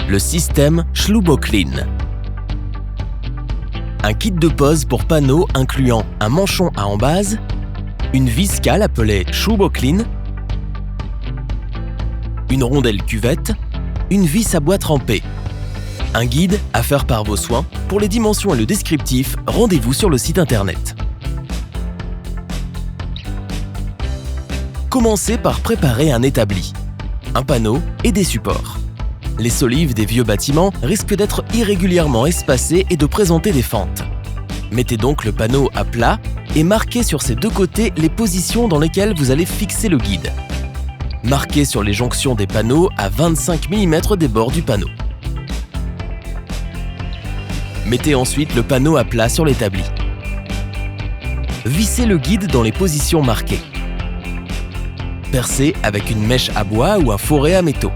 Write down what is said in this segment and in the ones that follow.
le système Schluboklin. Un kit de pose pour panneaux incluant un manchon à embase, une vis cale appelée Schluboklin, une rondelle cuvette, une vis à bois trempé. Un guide à faire par vos soins. Pour les dimensions et le descriptif, rendez-vous sur le site internet. Commencez par préparer un établi, un panneau et des supports. Les solives des vieux bâtiments risquent d'être irrégulièrement espacées et de présenter des fentes. Mettez donc le panneau à plat et marquez sur ses deux côtés les positions dans lesquelles vous allez fixer le guide. Marquez sur les jonctions des panneaux à 25 mm des bords du panneau. Mettez ensuite le panneau à plat sur l'établi. Vissez le guide dans les positions marquées. Percez avec une mèche à bois ou un fourret à métaux.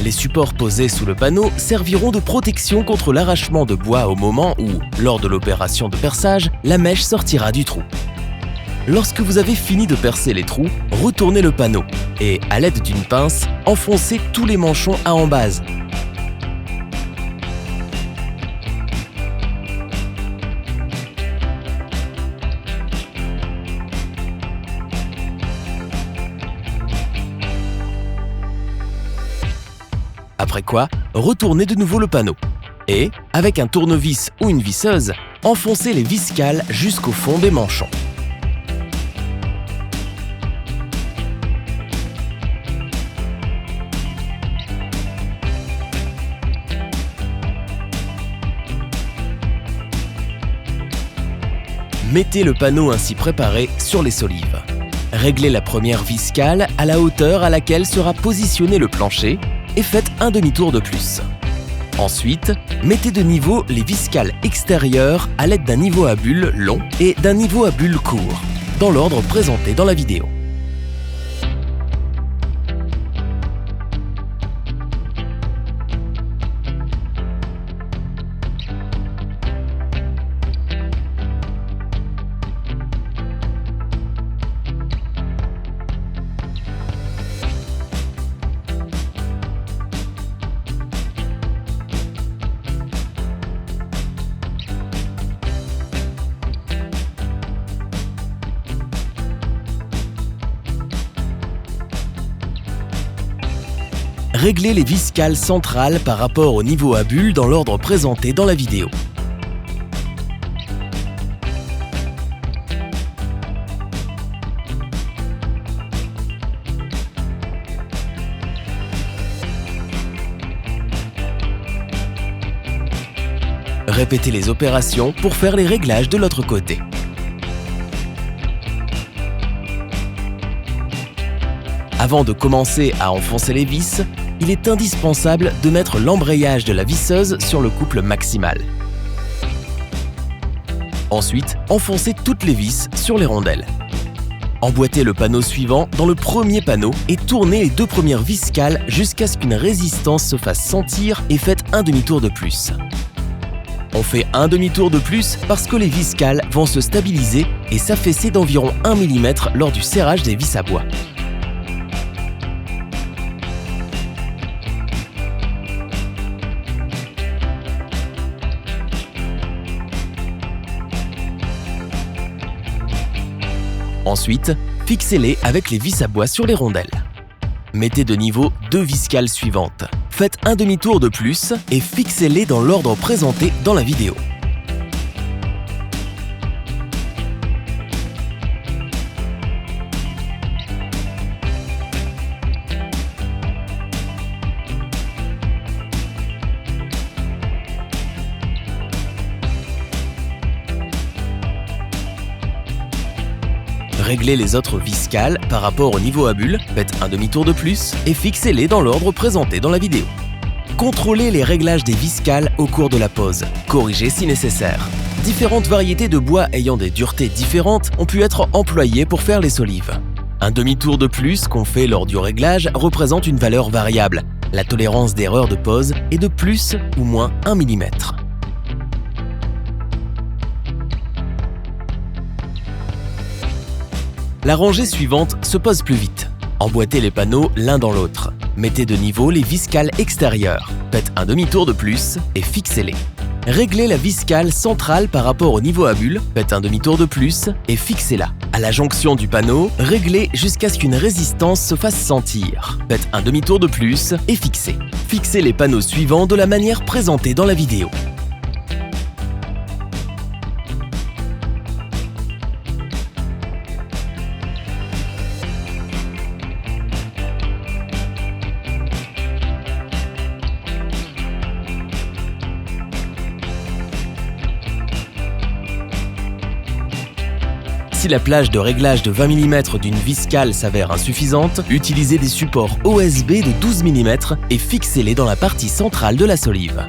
Les supports posés sous le panneau serviront de protection contre l'arrachement de bois au moment où, lors de l'opération de perçage, la mèche sortira du trou. Lorsque vous avez fini de percer les trous, retournez le panneau et, à l'aide d'une pince, enfoncez tous les manchons à embase. Après quoi, retournez de nouveau le panneau et, avec un tournevis ou une visseuse, enfoncez les vis cales jusqu'au fond des manchons. Mettez le panneau ainsi préparé sur les solives. Réglez la première vis cale à la hauteur à laquelle sera positionné le plancher et faites un demi-tour de plus. Ensuite, mettez de niveau les vis cales extérieures à l'aide d'un niveau à bulles long et d'un niveau à bulles court, dans l'ordre présenté dans la vidéo. Réglez les vis cales centrales par rapport au niveau à bulles dans l'ordre présenté dans la vidéo. Répétez les opérations pour faire les réglages de l'autre côté. Avant de commencer à enfoncer les vis, il est indispensable de mettre l'embrayage de la visseuse sur le couple maximal. Ensuite, enfoncez toutes les vis sur les rondelles. Emboîtez le panneau suivant dans le premier panneau et tournez les deux premières vis cales jusqu'à ce qu'une résistance se fasse sentir et faites un demi-tour de plus. On fait un demi-tour de plus parce que les vis cales vont se stabiliser et s'affaisser d'environ 1 mm lors du serrage des vis à bois. Ensuite, fixez-les avec les vis à bois sur les rondelles. Mettez de niveau deux vis cales suivantes. Faites un demi-tour de plus et fixez-les dans l'ordre présenté dans la vidéo. Réglez les autres vis cales par rapport au niveau à bulles, faites un demi-tour de plus et fixez-les dans l'ordre présenté dans la vidéo. Contrôlez les réglages des vis cales au cours de la pose. Corrigez si nécessaire. Différentes variétés de bois ayant des duretés différentes ont pu être employées pour faire les solives. Un demi-tour de plus qu'on fait lors du réglage représente une valeur variable. La tolérance d'erreur de pose est de plus ou moins 1 mm. La rangée suivante se pose plus vite. Emboîtez les panneaux l'un dans l'autre. Mettez de niveau les vis cales extérieures. Faites un demi-tour de plus et fixez-les. Réglez la vis cale centrale par rapport au niveau à bulle. Faites un demi-tour de plus et fixez-la. À la jonction du panneau, réglez jusqu'à ce qu'une résistance se fasse sentir. Faites un demi-tour de plus et fixez. Fixez les panneaux suivants de la manière présentée dans la vidéo. Si la plage de réglage de 20 mm d'une vis cale s'avère insuffisante, utilisez des supports OSB de 12 mm et fixez-les dans la partie centrale de la solive.